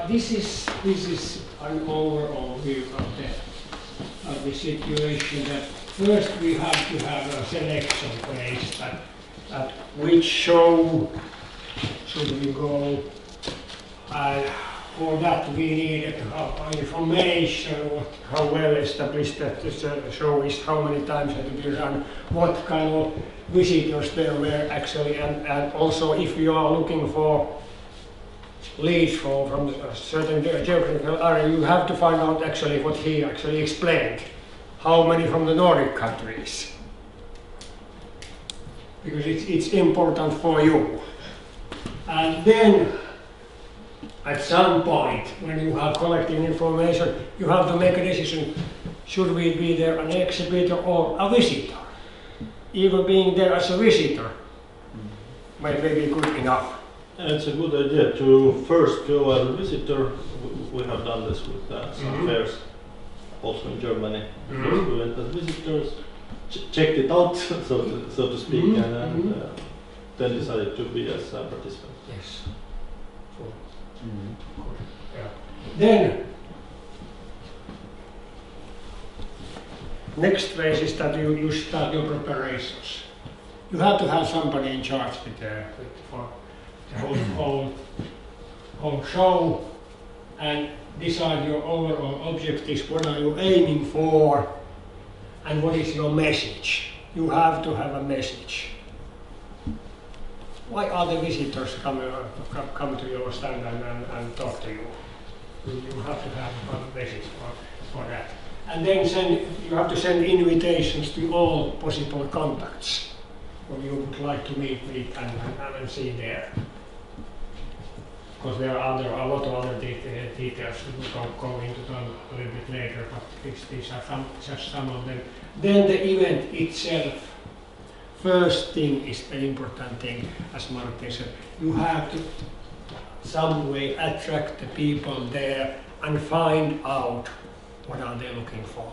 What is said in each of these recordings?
This is an overall view of the situation. That first we have to have a selection phase that which show should we go. For that we need information, how well established that the show is, how many times had to be run, what kind of visitors there were actually, and also if you are looking for leads from a certain geographical area, you have to find out actually what he actually explained. How many from the Nordic countries? Because it's important for you. And then at some point, when you have collected information, you have to make a decision, should we be there an exhibitor or a visitor? Even being there as a visitor may be good enough. And it's a good idea to first go as a visitor. We have done this with some fairs, also in Germany. First we went as visitors, checked it out, so to speak, and then decided to be as a participant. Yes. Yeah. Then, next phase is that you start your preparations. You have to have somebody in charge for the whole show and decide your overall objectives. What are you aiming for, and what is your message? You have to have a message. Why are the visitors come to your stand and talk to you? You have to have a message for that. And then you have to send invitations to all possible contacts who you would like to meet and see there. Because there are a lot of other details we will go into them a little bit later, but these are just some of them. Then the event itself. First thing is the important thing, as Martin said. You have to some way attract the people there and find out what are they looking for.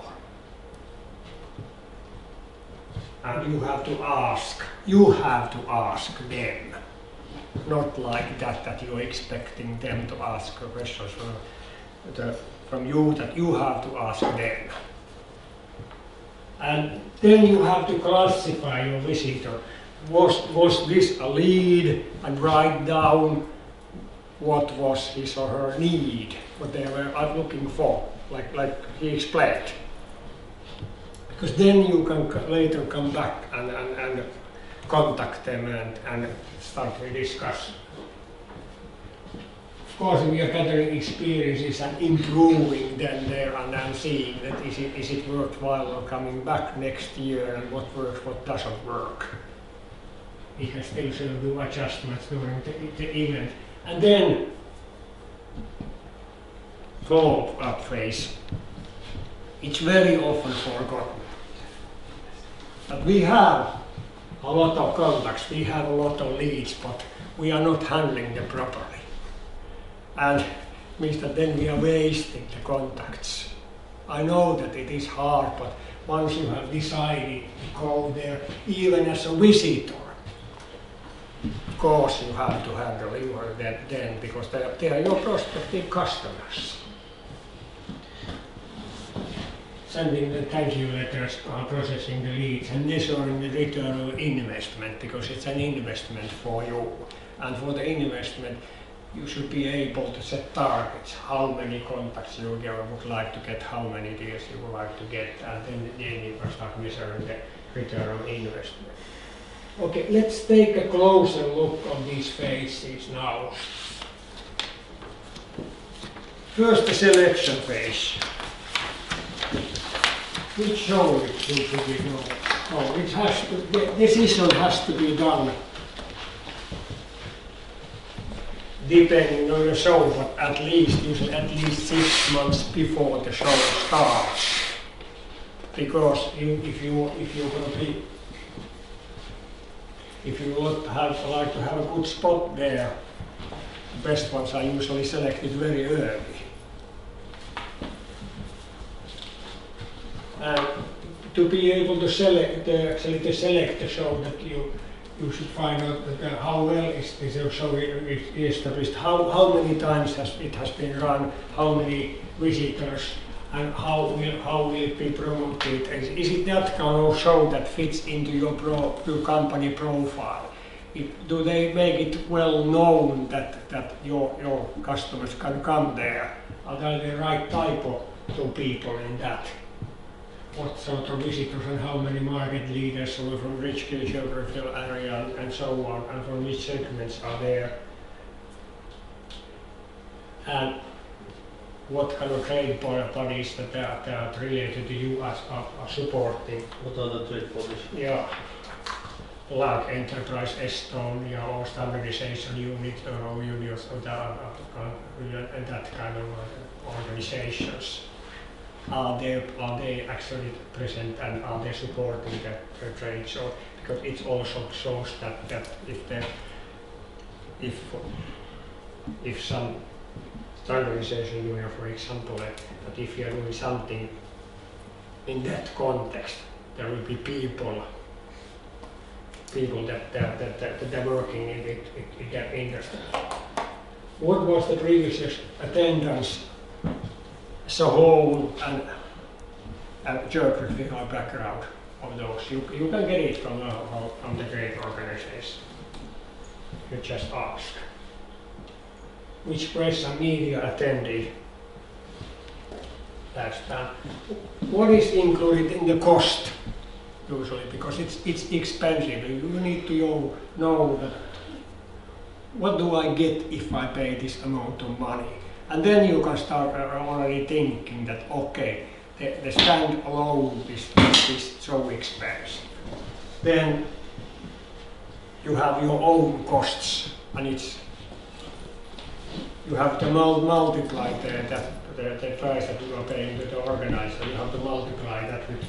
And you have to ask them. Not like that you're expecting them to ask questions from you, that you have to ask them. And then you have to classify your visitor. Was this a lead, and write down what was his or her need, what they were looking for, like he explained. Because then you can later come back and contact them and start to discuss. Of course, we are gathering experiences and improving them there and seeing that is it worthwhile or coming back next year, and what works, what doesn't work. We can still sort of do adjustments during the event. And then follow-up phase. It's very often forgotten. But we have a lot of contacts, we have a lot of leads, but we are not handling them properly. And it means that then we are wasting the contacts. I know that it is hard, but once you have decided to go there, even as a visitor, of course you have to handle them then, because they are your prospective customers. Sending the thank you letters, processing the leads, and measuring the return of investment, because it's an investment for you. And for the investment, you should be able to set targets, how many contacts you would like to get, how many deals you would like to get, and then you can start measuring the return on investment. Okay, let's take a closer look on these phases now. First, the selection phase. Which show it should we know? Oh, the decision has to be done depending on the show, but usually at least 6 months before the show starts. Because if you like to have a good spot there, the best ones are usually selected very early. And to be able to select the show that you should find out that, how well is also established, how many times it has been run, how many visitors, and how will it be promoted. Is it that kind of show that fits into your company profile? Do they make it well known that your customers can come there? Are they the right type of people in that? What sort of visitors and how many market leaders from which geographical area and so on, and from which segments are there? And what kind of trade bodies that are related to you are supporting? What are the trade bodies? Yeah, like Enterprise Estonia or Standardization Unit or unions or that kind of organizations. Are they actually present and are they supporting the trade show? Because it also shows that if some standardization union, for example, that if you are doing something in that context, there will be people that are working in that industry. What was the previous attendance as a whole and geographical background of those? You can get it from the great organization. You just ask. Which press and media attended last time? What is included in the cost usually? Because it's expensive. You need to know that what do I get if I pay this amount of money? And then you can start already thinking that, okay, the stand alone is so expensive. Then you have your own costs, and you have to multiply the price that you are paying to the organizer. You have to multiply that with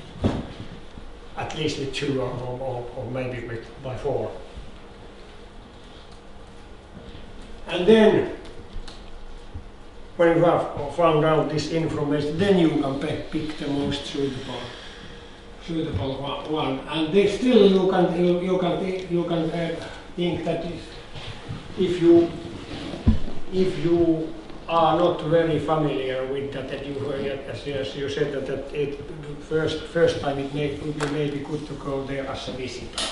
at least with 2 or maybe by 4. And then when you have found out this information, then you can pick the most suitable one. And still you can think that if you are not very familiar with that, as you said that first time it may be good to go there as a visitor,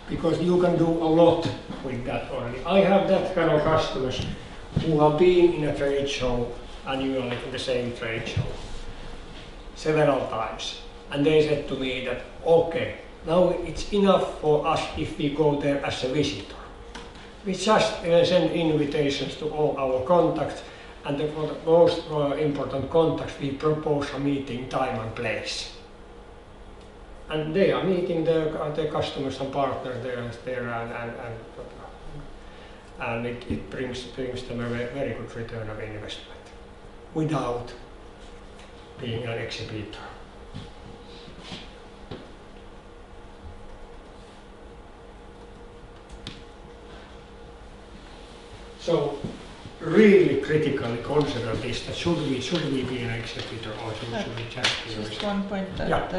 because you can do a lot with that already. I have that kind of customers who have been in a trade show annually, in the same trade show several times, and they said to me that okay, now it's enough for us if we go there as a visitor. We just send invitations to all our contacts, and for the most important contacts we propose a meeting time and place. And they are meeting their customers and partners there, and it brings them a very good return of investment without being an exhibitor. So really critically consider this, that should we be an exhibitor or should we just one point that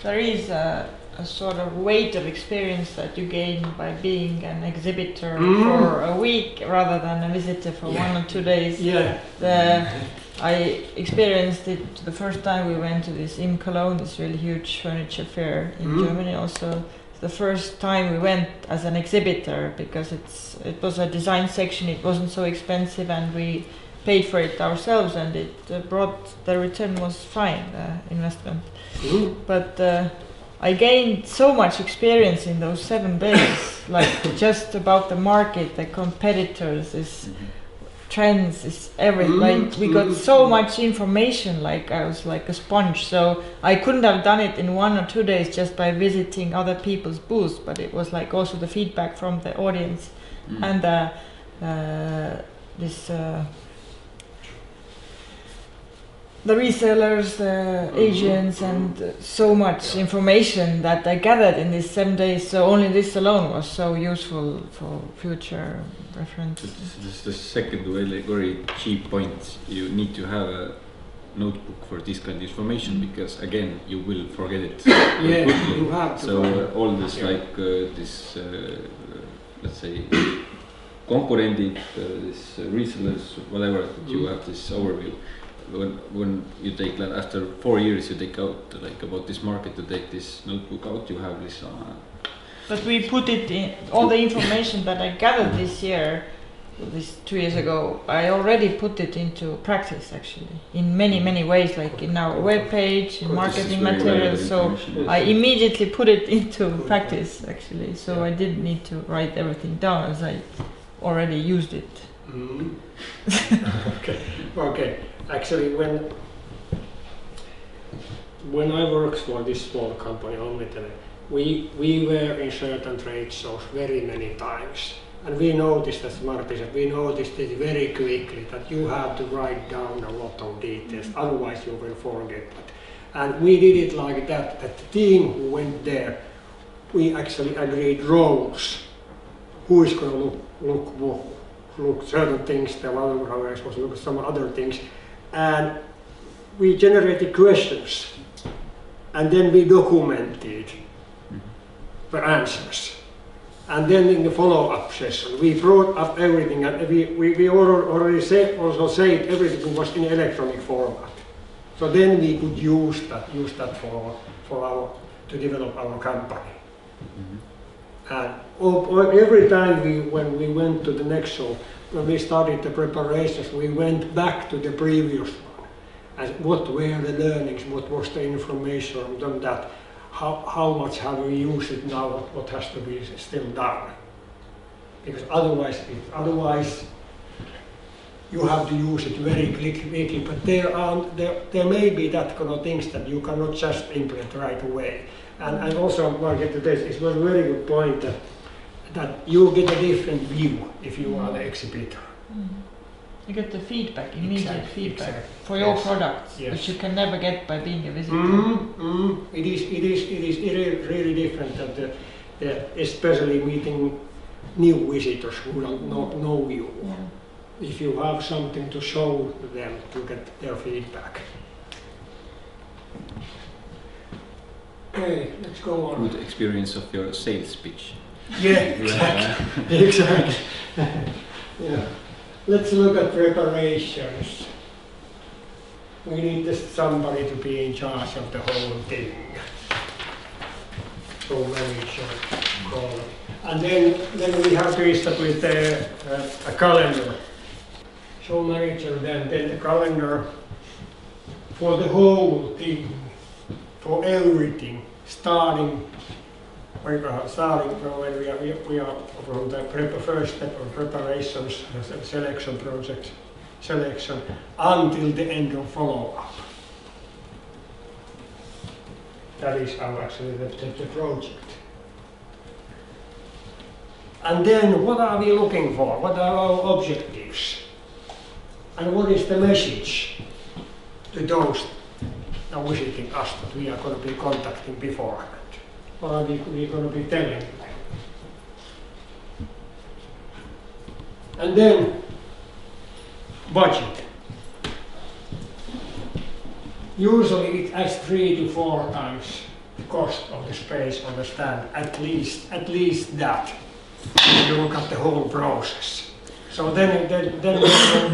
there is a sort of weight of experience that you gain by being an exhibitor for a week rather than a visitor for 1 or 2 days. I experienced it the first time we went to this in Cologne, this really huge furniture fair in Germany also. The first time we went as an exhibitor because it was a design section, it wasn't so expensive and we paid for it ourselves, and it brought, the return was fine, the investment. But I gained so much experience in those 7 days, like just about the market, the competitors, trends, is everything. Like we got so much information, like I was like a sponge. So I couldn't have done it in 1 or 2 days just by visiting other people's booths, but it was like also the feedback from the audience and the resellers, the agents, and so much information that I gathered in these 7 days. So only this alone was so useful for future reference. This is the second very cheap point. You need to have notebook for this kind of information because again you will forget it. Yeah, quickly. you have to. So all this Yeah. like this let's say component, this resellers, whatever, that you have this overview. When you take like after 4 years, you take out like about this market to take this notebook out. You have this. But we put it in all the information that I gathered this year, this 2 years ago. I already put it into practice actually in many ways, like in our web page, in marketing materials. So I immediately put it into practice actually. So I didn't need to write everything down as I already used it. Mm. Okay. Actually, when I worked for this small company, Omnitele, we were in certain trade shows very many times. And we noticed, as Martti said, we noticed it very quickly that you have to write down a lot of details, otherwise you will forget it. And we did it like that the team who went there, we actually agreed roles. Who is going to look certain things, the other one is supposed to look at some other things. And we generated questions, and then we documented the answers. And then in the follow-up session, we brought up everything, and we already said everything was in electronic format. So then we could use that to develop our company. And every time when we went to the next show, when we started the preparations, we went back to the previous one. And what were the learnings? What was the information from that? How much have we used it now? What has to be still done? Because otherwise you have to use it very quickly. But there may be that kind of things that you cannot just implement right away. And also, Margit, it was a very good point that you get a different view if you are the exhibitor. You get the feedback, immediate feedback for Yes. your products, Yes. which you can never get by being a visitor. It is really different that especially meeting new visitors who don't know you. Yeah. If you have something to show them to get their feedback. Okay, let's go on. Good experience of your sales pitch. Yeah, exactly. Exactly. Yeah. Let's look at preparations. We need somebody to be in charge of the whole thing. So manager, call. And then we have to establish a calendar. Show manager, then the calendar for the whole thing, for everything, starting when we are from the first step of preparations, the selection project, until the end of follow-up. That is actually the project. And then what are we looking for? What are our objectives? And what is the message to those now visiting us that we are going to be contacting beforehand? What are we going to be telling them? And then budget. Usually it has 3 to 4 times the cost of the space on the stand, at least that. If you look at the whole process. So then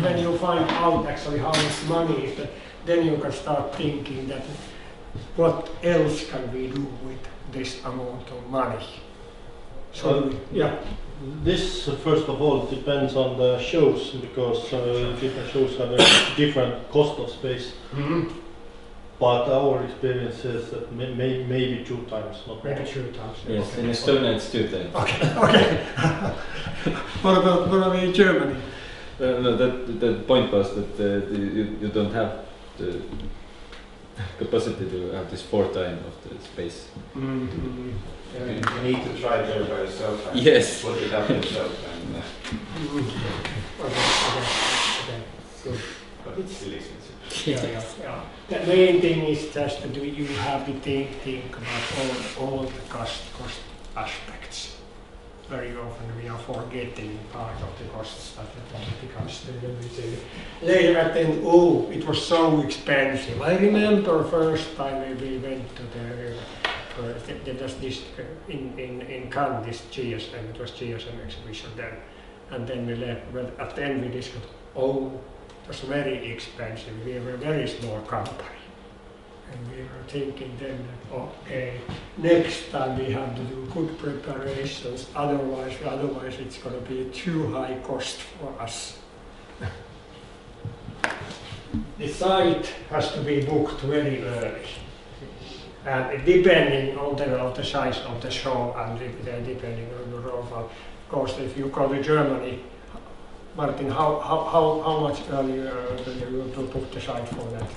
when you find out actually how much money is that, then you can start thinking that what else can we do with this amount of money. So yeah. This, first of all, depends on the shows, because different shows have a different cost of space. But our experience is that maybe 2 times, not Maybe more. 2 times. Yes, Okay. in Estonia it's 2 times. Okay. What about in Germany? No, the point was that you don't have the capacity to have this 4 times of the space. You need to try there by yourself and Yes. put it up yourself, and, Okay. Good. but it's still expensive. Yeah. The main thing is just that you have to think about all the cost aspects. very often we are forgetting part of the costs that it becomes later at the end, oh, it was so expensive. I remember first time we went to there was this in Cannes, this GSM, it was GSM exhibition then, and then we left, but at the end we discovered, oh, it was very expensive, we were a very small company. And we were thinking then that, okay, next time we have to do good preparations, otherwise it's going to be too high cost for us. The site has to be booked very early. And depending on the size of the show and depending on the role, of course, if you go to Germany, Martin, how much earlier do you have to book the site for that?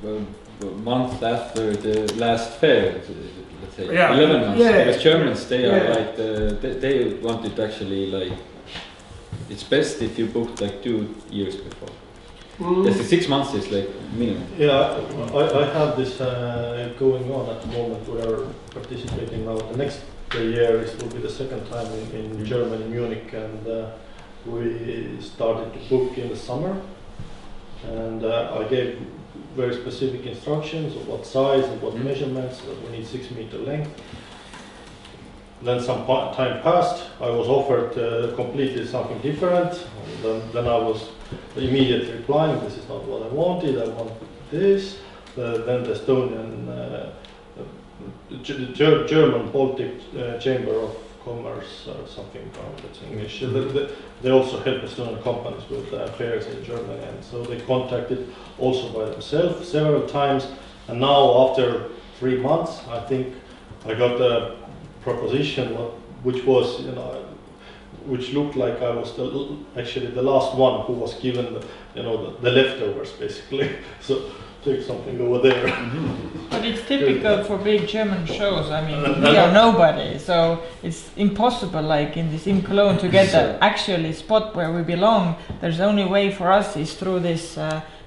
Well, a month after the last fair, let's say, Yeah. 11 months. Yeah. Because Germans, they are Yeah. like, they want it actually like, it's best if you booked like 2 years before. Yes, the 6 months is like minimum. Yeah, I have this going on at the moment. We are participating now. The next year will be the second time in Germany, Munich, and we started to book in the summer. And I gave very specific instructions of what size and what measurements, that we need 6 meter length. Then some time passed, I was offered completely something different. Then I was immediately replying, this is not what I wanted, I want this. Then the Estonian, German Baltic Chamber of Commerce or something, that's English. They also help Estonian companies with fairs in Germany, and so they contacted also by themselves several times. And now after 3 months, I think I got a proposition which was, which looked like I was actually the last one who was given the leftovers basically. So take something over there. But it's typical for big German shows. I mean, we are nobody, so it's impossible, like in this in Cologne, to get that actually spot where we belong. There's the only way for us is through this.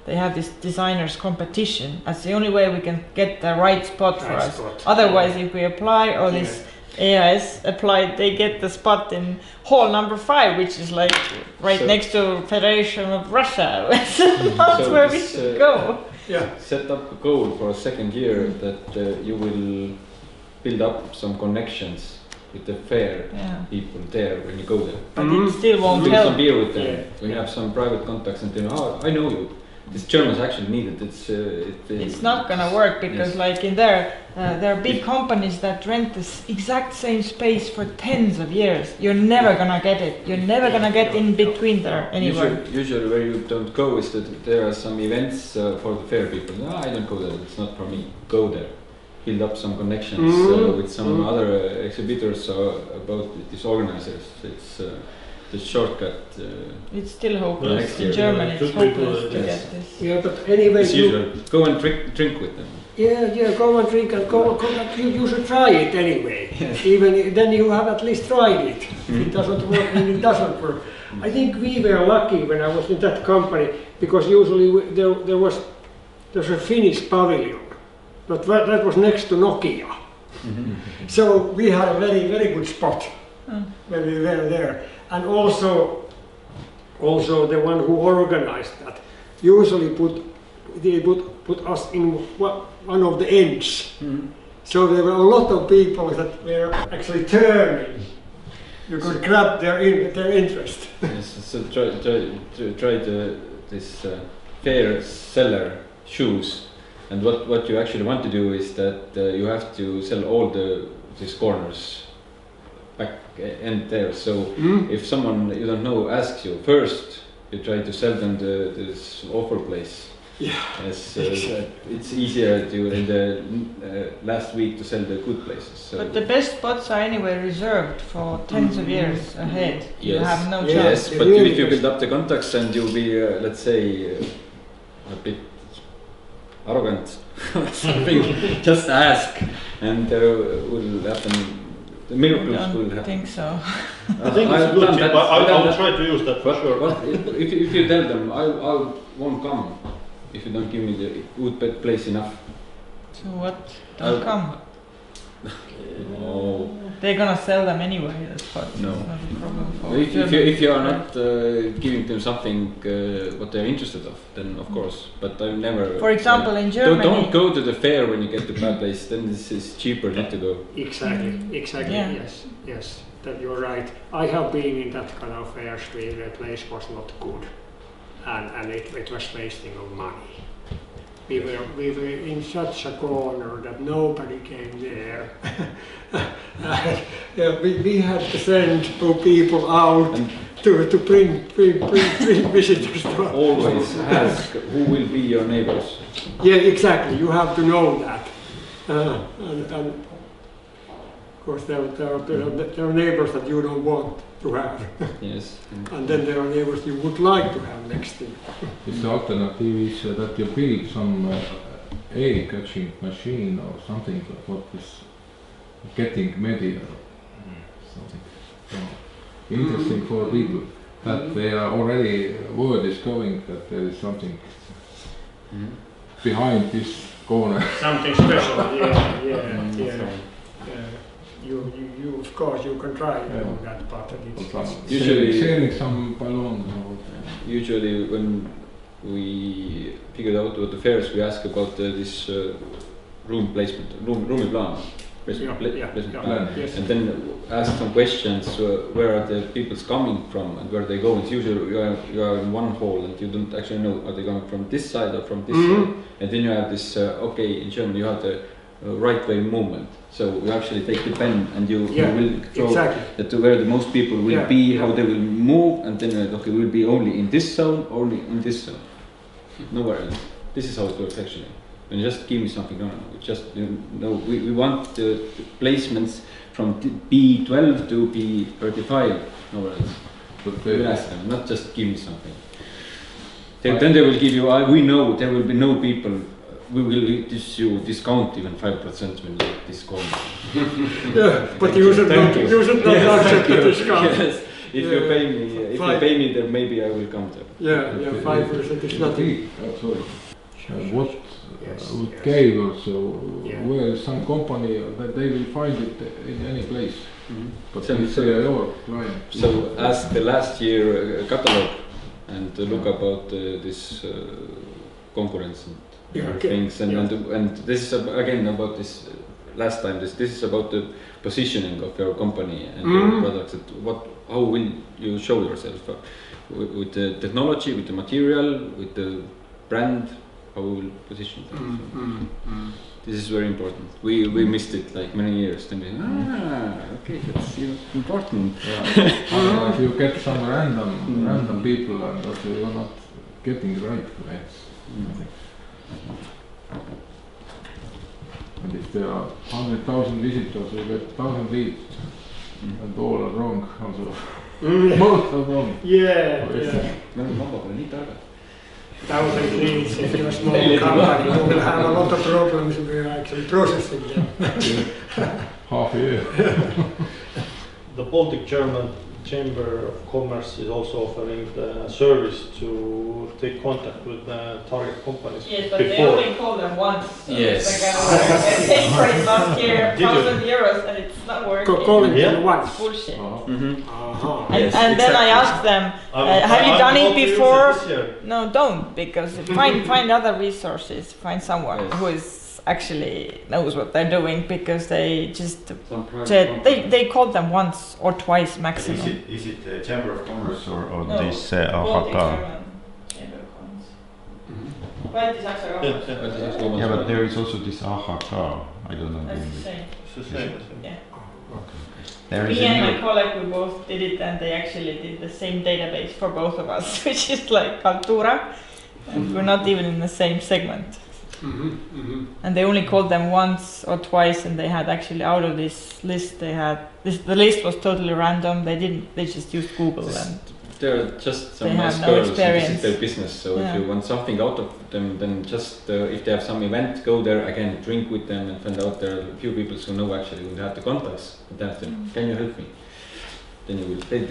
They have this designers competition. That's the only way we can get the right spot for us. Otherwise, if we apply or this AIS applied, they get the spot in hall number 5, which is like right next to Federation of Russia. That's So where we this, should go. Yeah. Set up a goal for a second year that you will build up some connections with the fair people there when you go there. But it still won't Drink some help. beer with them. When you have some private contacts and then, I know you. This Germans actually need it. It's not gonna work because, like in there are big companies that rent this exact same space for tens of years. You're never gonna get it. You're never gonna get in between there anywhere. Usually where you don't go is that there are some events for the fair people. No, I don't go there. It's not for me. Go there. Build up some connections with some other exhibitors about these organizers. It's the shortcut. It's still hopeless. Next In year. Germany, it's hopeless to Yes. get this. Yeah, but anyway, It's usual. Go and drink with them. go and drink and go you should try it anyway. Even then you have at least tried it. If it doesn't work, then it doesn't work. I think we were lucky when I was in that company because usually there's a Finnish pavilion, but that was next to Nokia. So we had a very, very good spot when we were there. And also the one who organized that usually put us in one of the ends. So there were a lot of people that were actually turning. You could grab their interest. Yes, so try this fair seller shoes, and what you actually want to do is that you have to sell all these corners back end there. So if someone you don't know asks you first, you try to sell them this offer place. Yeah. Yes, it's easier to in the last week to sell the good places. So But the best spots are anyway reserved for tens of years ahead. You Yes. have no Yes. chance. yes, but if you build up the contacts and you'll be, let's say, a bit arrogant or something, just ask, and there will happen. The I miracles will don't happen. think so. I think it's a I've good done tip. that. I've done I'll that. try to use that for But, sure. but if you tell them, I won't come if you don't give me the good place enough. So what? Don't come. No. They're gonna sell them anyway. That's what. No. It's not a problem for If you are not giving them something what they're interested of, then of course. But I've never. For example, in Germany. Don't go to the fair when you get to bad place. Then this is cheaper not to go. Exactly, Yeah. yes, that you're right. I have been in that kind of fairs where the place was not good, and it was wasting of money. We were in such a corner that nobody came there. Yeah, we had to send people out to bring visitors to us. Always ask who will be your neighbors. Yeah, exactly. You have to know that, and of course there are neighbors that you don't want to have, Yes. and then there are neighbors you would like to have next to you. Is the alternative is that you build some egg catching machine or something what is getting media something interesting for people that they are already word is going that there is something behind this corner. Something special, yeah. You of course you can try on that, but it's Usually- selling some balloons or Usually when we figured out what the fairs, we ask about this room placement, roomy plan. Placement plan. yes. And then ask some questions, where are the people coming from and where they go. It's usually you are in one hall and you don't actually know are they coming from this side or from this side. And then you have this, okay, in Germany you have the right way movement. So you actually take the pen and you will draw that where the most people will be, how they will move, and then okay, we'll be only in this zone, only in this zone, nowhere else. This is how it works actually. And just give me something, no, just we want the placements from B12 to B35, nowhere else. but We will ask them, not just give me something. Then they will give you, we know there will be no people, we will issue discount even 5% when you discount. Yeah, but you should not accept the discount. Yes, if you pay me, then maybe I will come there. Yeah, 5% is nothing. Sorry. What with cave also, where some company that they will find it in any place, but if they are your client. So ask the last year catalog and look about this concurrence and things, and this is again about this last time. This is about the positioning of your company and your products. How will you show yourself with the technology, with the material, with the brand? How we will position them. This is very important. We missed it like many years. Then we okay, that's important. Yeah. If you get some random people and that you are not getting right way. And if there are 100,000 visitors, you get 1,000 leads, and all are wrong also. Both are wrong. Yeah. Me oleme vabapäeval nii targad. 1,000 leads, if you're a small company, you will have a lot of problems with actually processing them. Half a year. The Baltic German Chamber of Commerce is also offering the service to take contact with the target companies. Yes, but before. they only call them once. Yes. They paid for it last year, Did you? €1,000, and it's not working. Calling Yeah. them once. Bullshit. Uh-huh. Yes, And then I exactly. asked them, have you done it before? No, don't, because find other resources. Find someone Yes. who is actually knows what they're doing, because they just Some private said company. they called them once or twice maximum. Is it the Chamber of Commerce or No, this Baltic AHK? German Chamber of Commerce. Baltic German. Yeah, but there is also this AHK. I don't know. That's the same. It's the same. There is Me and a my new, colleague, we both did it, and they actually did the same database for both of us, which is like Kaltura, and we're not even in the same segment. And they only called them once or twice, and they had actually out of this list, they had the list was totally random. They just used Google, and They're just some They nice have no girls and this experience. is their business. So Yeah. if you want something out of them, then just if they have some event, go there again, drink with them, and find out there are a few people who know actually who have the contacts. And ask them, can you help me? Then you will. Then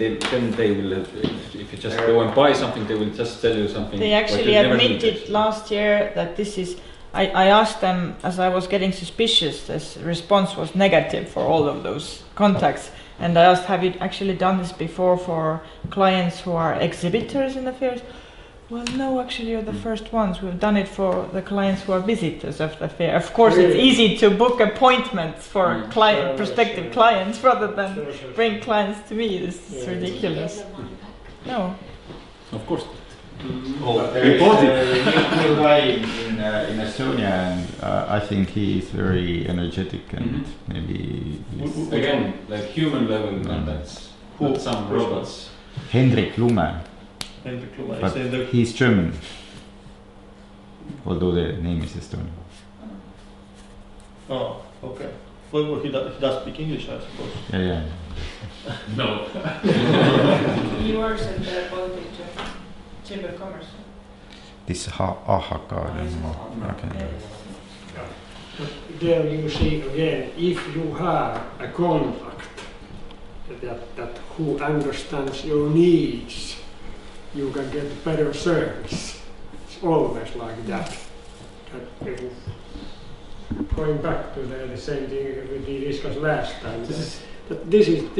they will help you. If you just go and buy something, they will just tell you something. they what actually you never need, admitted actually. last year that this is I asked them, as I was getting suspicious, this response was negative for all of those contacts. And I asked, have you actually done this before for clients who are exhibitors in the fairs? Well, no, actually you're the first ones. We've done it for the clients who are visitors of the fair. Of course, it's easy to book appointments for prospective clients rather than bring clients to me. This is ridiculous. No. Of course. There is a new guy in Estonia, and I think he is very energetic and maybe he's Again, like human level contacts, not some robots. Hendrik Lume, Hendrik Lume, but is in the he's German, although the name is Estonian. Oh, okay. Well, he does speak English, I suppose. Yeah. No. He works at the Baltic Chamber of Commerce. This AHK. Okay. There you see again, if you have a contact that who understands your needs, you can get better service. It's always like that. Going back to the same thing we discussed last time. This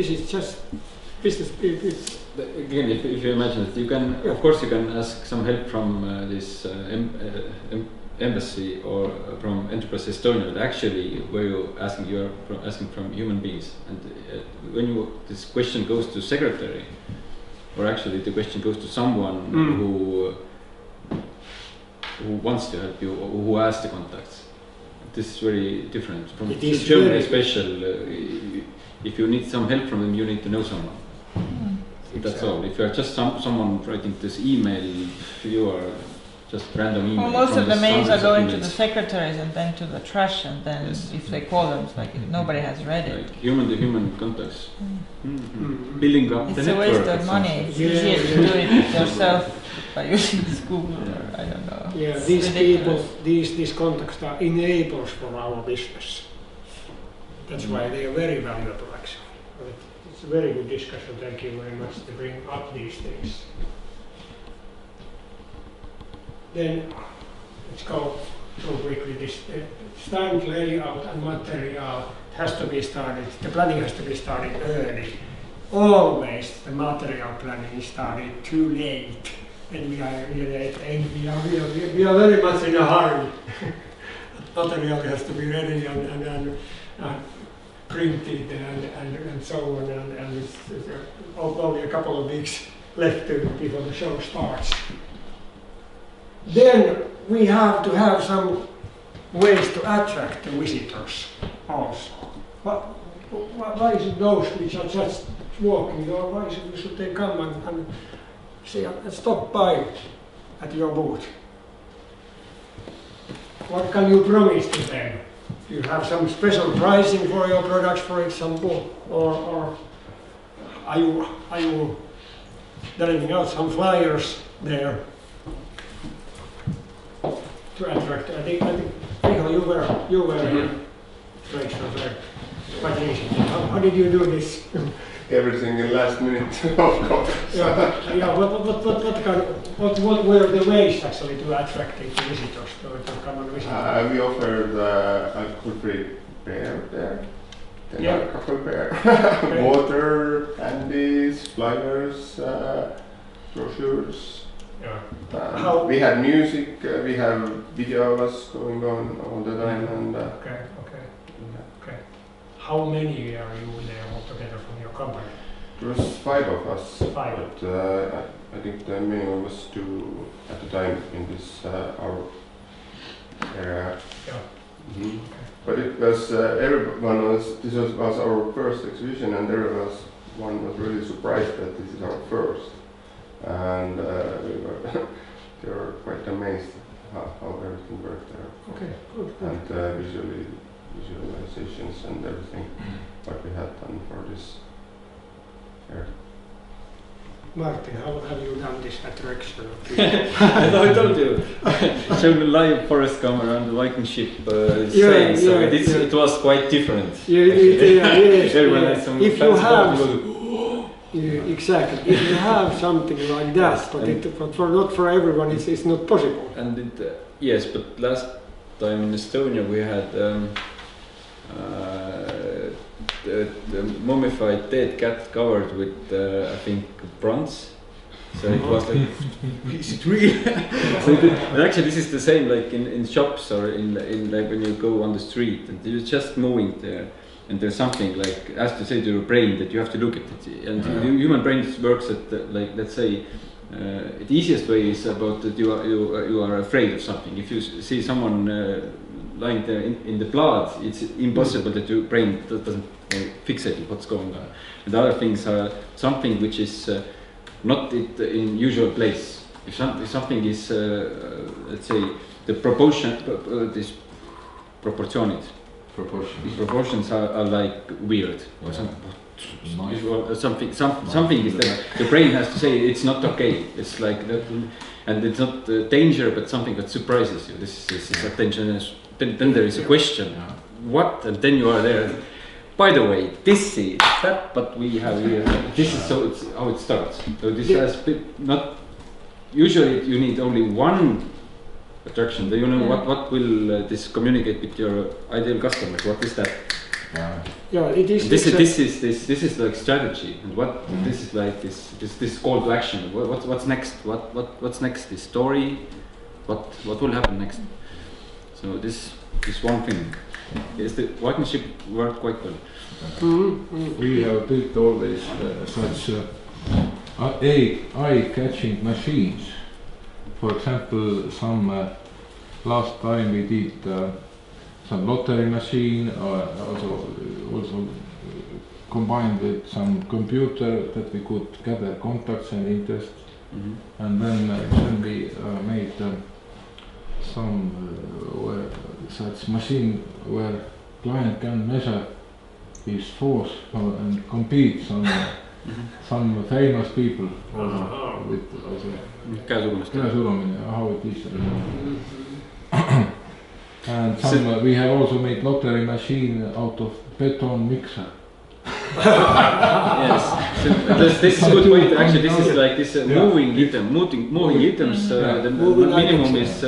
is just business. Again, if you imagine it, you can, of course, you can ask some help from this embassy or from Enterprise Estonia. But actually, where you are asking from human beings, and when this question goes to secretary, or actually the question goes to someone who wants to help you or who has the contacts. This is very different from Germany. Special. If you need some help from them, you need to know someone. That's all. If you are just someone writing this email, you are just random email. Well, most of the mails are going to the secretaries and then to the trash, and then if they call them, it's like nobody has read it. Like human-to-human contacts. Building up the It's network. a waste of money. It's easier to do it yourself by using Google or I don't know. Yeah, It's these ridiculous. people, these contacts are enablers for our business. That's why they are very valuable, actually. It's a very good discussion. Thank you very much to bring up these things. Then let's go through quickly this stand layout and material has to be started. The planning has to be started early. Always the material planning is started too late, and we are very much in a hurry. Material has to be ready and printed and so on, and it's only a couple of weeks left before the show starts. Then we have to have some ways to attract the visitors also. Why is it those which are just walking, or why should they come and say, stop by at your booth? What can you promise to them? You have some special pricing for your products, for example, or are you delivering out some flyers there to attract? I think Michael, you were trade show there quite recently. How did you do this? Everything in last minute, of course. What were the ways actually to attract the visitors to come and visit? We offered alcohol-free beer there, then alcohol beer, water, candies, flyers, brochures. Yeah. We had music, we have videos going on all the time, and Okay. How many are you there altogether from your company? there was 5 of us. 5. But I think the minimum was 2 at the time in this our area. Yeah. Okay. But it was this was our first exhibition, and one was really surprised that this is our first, and they were quite amazed how everything worked there. Okay, good. And visualizations and everything what we had done for this year. Martin, how have you done this attraction? I told you. Showed a live forest camera around the Viking ship sail, so it was quite different. Yes. Everyone had some If you fancy have, bubble. exactly. If you have something like that, but not for everyone, it's not possible. And yes, but time in Estonia, we had the mummified dead cat covered with I think bronze. So it was like, is it real? And actually, this is the same like in shops or in like when you go on the street and you're just moving there, and there's something like has to say to your brain that you have to look at it. And the human brain works at like, let's say, the easiest way is about that you are afraid of something. If you see someone lying there in the blood, it's impossible that your brain doesn't fixate what's going on. And the other things are something which is not in usual place. If something is, let's say, the proportion, these proportions are like weird or something. Something is there. The brain has to say it's not okay. It's like that, and it's not danger, but something that surprises you. This is attention. Then there is a question, what? And then you are there. By the way, this is that, but we have here. This is so. It's how it starts. So this has not. Usually, you need only one attraction. Do you know what will this communicate with your ideal customers? What is that? Yeah, it is. This is like strategy, and what this is like this call to action. What's next? What's next? This story. What will happen next? So this one thing. Yes, the workmanship worked quite well. We have built always such eye-catching machines. For example, some last time we did some lottery machine, also combined with some computer that we could gather contacts and interests, and then we made some such machine where client can measure his force and compete on some famous people with käesurumine, how it is. And some, we have also made lottery machine out of beton mixer. Yes, so this is a good point. Actually, this is like this moving items. The minimum is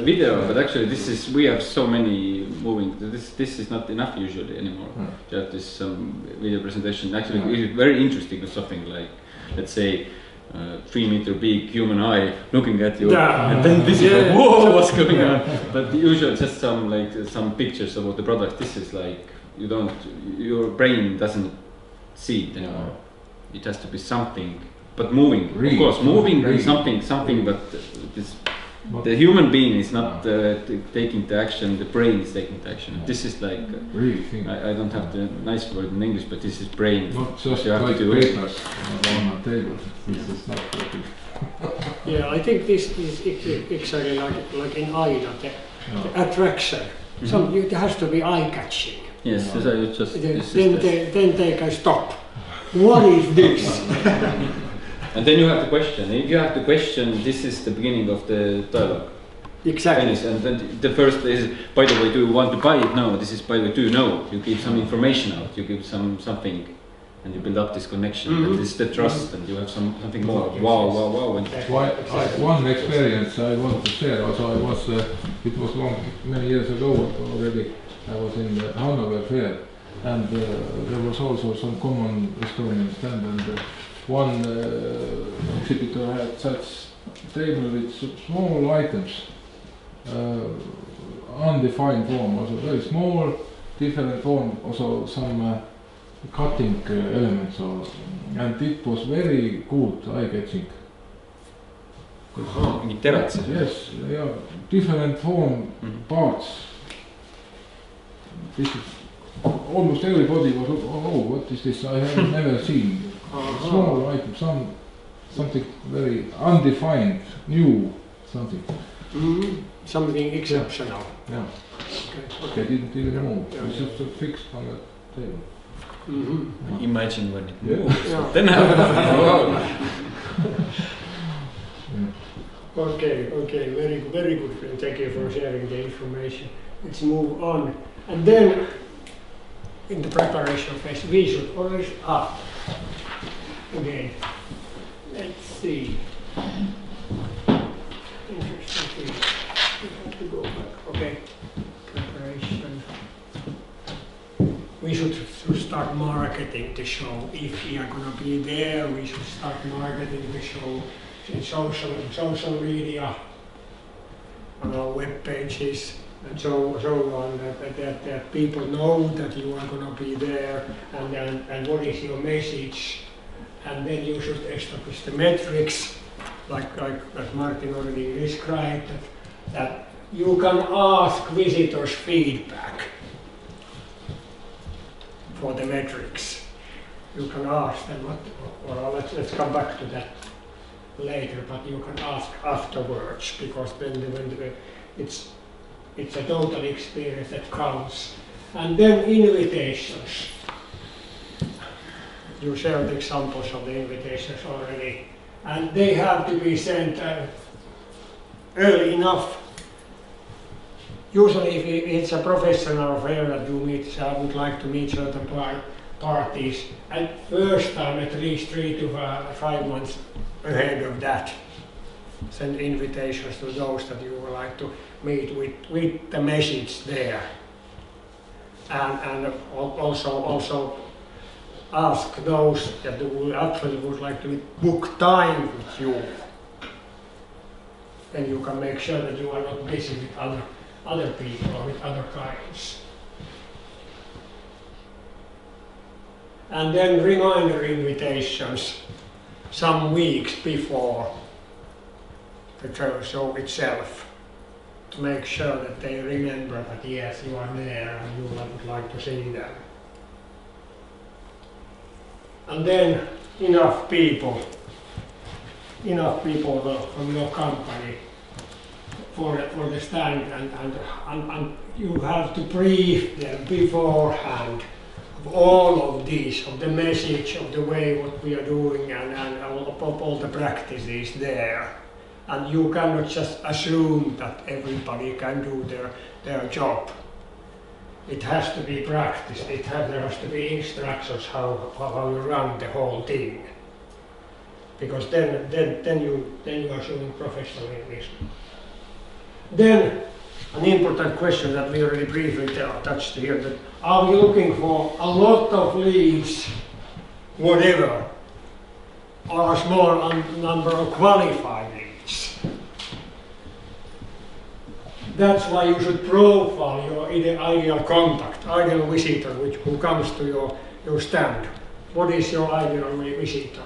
video, but actually, we have so many moving. This is not enough usually anymore. To have this video presentation. Actually, it's very interesting with something like, let's say, 3 meter big human eye looking at you, and then this is like, whoa, what's going on? But usually, just some pictures about the product. This is like. Your brain doesn't see it anymore. It has to be something, but moving. Of course, moving and something. But the human being is not taking the action. The brain is taking the action. This is like I don't have the nice word in English, but this is brain. Not just like papers on a table. This is not working. Yeah, I think this is exactly like in Aida, the attraction. It has to be eye-catching. Yes, then they can stop. What is this? And then you have the question. If you have the question, this is the beginning of the dialogue. Exactly. And then the first is, by the way, do you want to buy it? No. This is, by the way, do you know? You give some information out. You give something, and you build up this connection. And this is the trust, and you have something more. Wow. And one experience I want to share. Also, it was many years ago already. I was in the Hanover Fair, and there was also some common Estonian stand, and one exhibitor had such table with small items, undefined form, also very small, different form, also some cutting elements, and it was very good eye-catching. Yes, yeah, different form parts. This is almost everybody was, what is this? I have never seen. Small item, something very undefined, new, something. Something exceptional. Yeah. Okay. They didn't even move. It was just fixed on the table. Imagine when it moves. Yeah. Then Okay, very good friend. Thank you for sharing the information. Let's move on. And then, in the preparation phase, we should always again. Let's see. Interesting thing. We have to go back. Okay. marketing the show. If we are going to be there, we should start marketing the show in social media, on our web pages, and so on. That people know that you are going to be there, and what is your message, and then you should establish the metrics, like Martin already described, that you can ask visitors feedback for the metrics. You can ask them let's come back to that later, but you can ask afterwards, because then it's a total experience that counts. And then invitations. You shared examples of the invitations already, and they have to be sent early enough. Usually if it's a professional affair that you meet, I would like to meet certain parties, and first time at least 3 to 5 months ahead of that. Send invitations to those that you would like to meet with the message there. And also ask those that actually would like to book time with you. Then you can make sure that you are not busy with other people or with other clients. And then reminder invitations some weeks before the show itself, to make sure that they remember that yes, you are there and you would like to see them. And then enough people from your company for the stand, and you have to brief them beforehand of all of these, of the message, of the way what we are doing, and all the practices there. And you cannot just assume that everybody can do their job. It has to be practiced. There has to be instructions how you run the whole thing. Because then you are showing professionalism. Then an important question that we already briefly touched here: that are we looking for a lot of leads, whatever, or a small number of qualified leads? That's why you should profile your ideal contact, ideal visitor, who comes to your stand. What is your ideal visitor?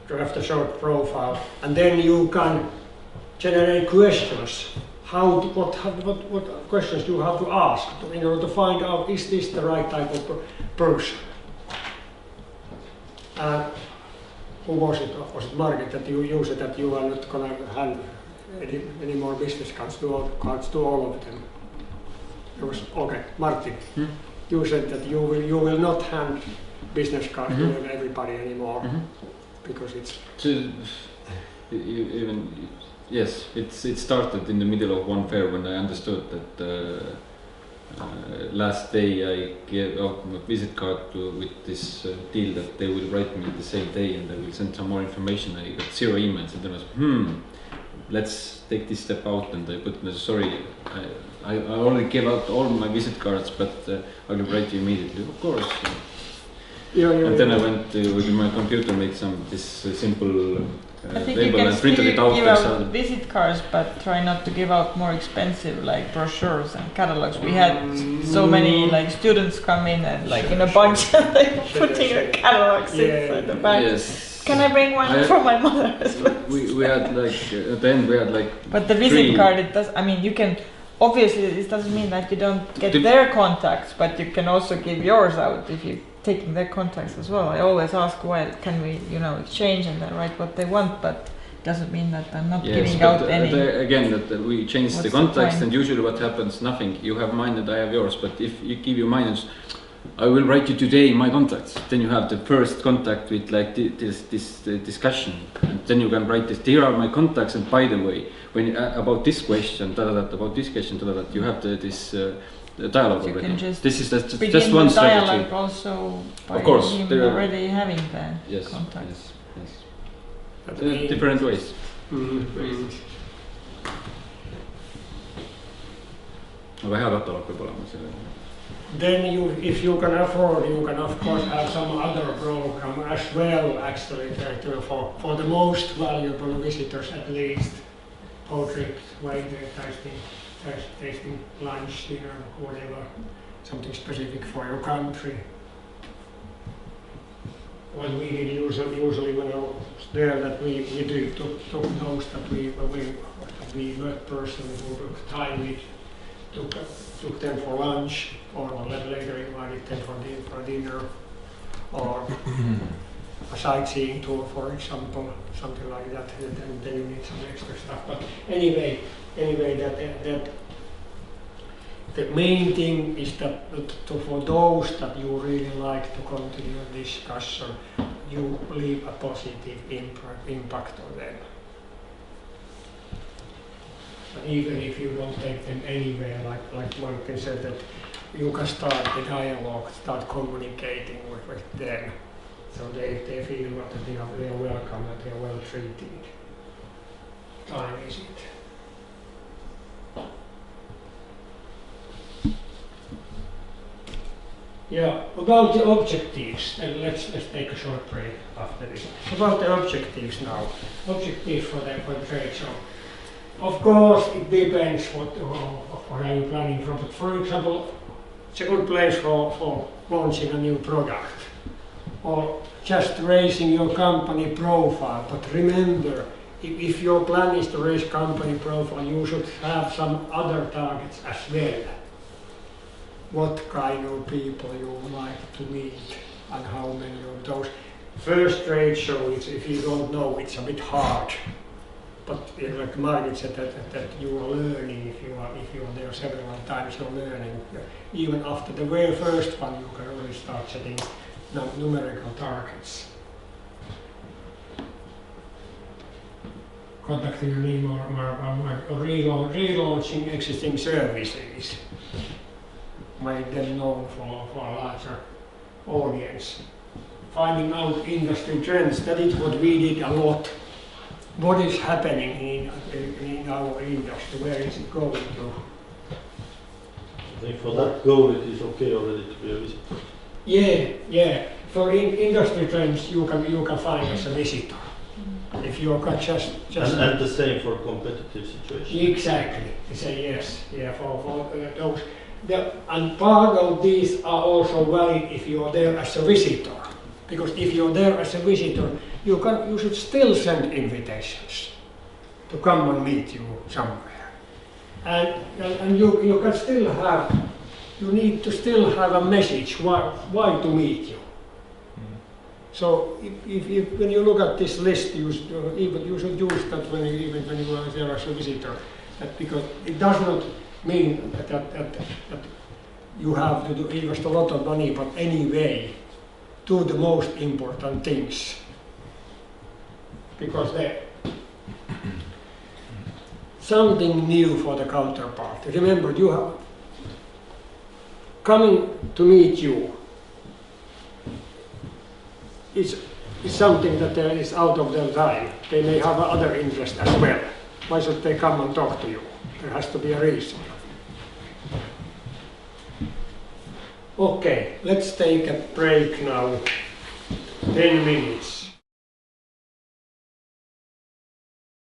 Draft a short profile, and then you can generate questions. What questions do you have to ask in order to find out, is this the right type of person? Who was it? Was it Margit that you used it, that you are not going to hand any more business cards to all of them? It was okay, Martin. You said that you will not hand business cards to everybody anymore, because it's yes, it started in the middle of one fair when I understood that last day I gave out my visit card with this deal that they will write me the same day and they will send some more information. I got 0 emails, and then I was let's take this step out, and I put sorry, I already gave out all my visit cards, but I will write you immediately, of course. And then I went with my computer, made this simple label and printed it out. Give out visit cards, but try not to give out more expensive like brochures and catalogs. We had so many like students come in and like in a bunch and they were putting their catalogs inside the bag. Yes. Can I bring one for my mother as well? We had like at the end we had like. But the visit card, it does. I mean, you can. Obviously, this doesn't mean that you don't get their contacts, but you can also give yours out if you. Taking their contacts as well. I always ask, well, can we, exchange and then write what they want, but it doesn't mean that I'm not giving out any. Again, that we change the context, and usually what happens, nothing. You have mine and I have yours, but if you give you mine, I will write you today my contacts. Then you have the first contact with like this discussion, and then you can write this. Here are my contacts, and by the way, when about this question, about this question, you have this. The dialogue you already. Can just this is just one strategy. Dialogue also by of course, him already having the contact. Yes. Different ways. aga hea katalog peab olema selle. Then if you can afford, you can of course have some other program as well, actually, for the most valuable visitors at least. Whole trips, wine tasting, lunch, dinner, whatever, something specific for your country. What we did usually when I was there, that we took those that we met person who took time, we took them for lunch, or later invited them for dinner, or a sightseeing tour, for example, something like that. And then you need some extra stuff. But anyway, that the main thing is that for those that you really like to continue discussion, you leave a positive impact on them. Even if you don't take them anywhere, like Martin said, that you can start the dialogue, start communicating with them, so they feel that they are welcome, that they are well treated. Time is it. Yeah, about the objectives, and let's take a short break after this. About the objectives now. Objectives for the trade show. Of course, it depends what are you planning from. But for example, it's a good place for launching a new product, or just raising your company profile. But remember, if your plan is to raise company profile, you should have some other targets as well. What kind of people you would like to meet, and how many of those. First trade show, if you don't know, it's a bit hard. But like Margit said, that you are learning. If you are there several times, you're learning. Even after the very first one, you can really start setting numerical targets. Contacting a name or relaunching existing services. Make them known for a larger audience. Finding out industry trends, that is what we did a lot. What is happening in our industry? Where is it going to? I think for that goal it is okay already to be a visitor. Yeah. For industry trends you can find as a visitor. If you can just and the same for competitive situations. Exactly. Say yes. Yeah. For those. And part of these are also valid if you are there as a visitor. Because if you're there as a visitor, you should still send invitations to come and meet you somewhere. And you can still have, you need to still have a message why to meet you. So if when you look at this list, you should use that even when you are there as a visitor. Because it does not mean that you have to invest a lot of money, but anyway, do the most important things. Because something new for the counterpart. Remember, you have coming to meet you is something that is out of their time. They may have other interests as well. Why should they come and talk to you? There has to be a reason. Okay, let's take a break now. 10 minutes.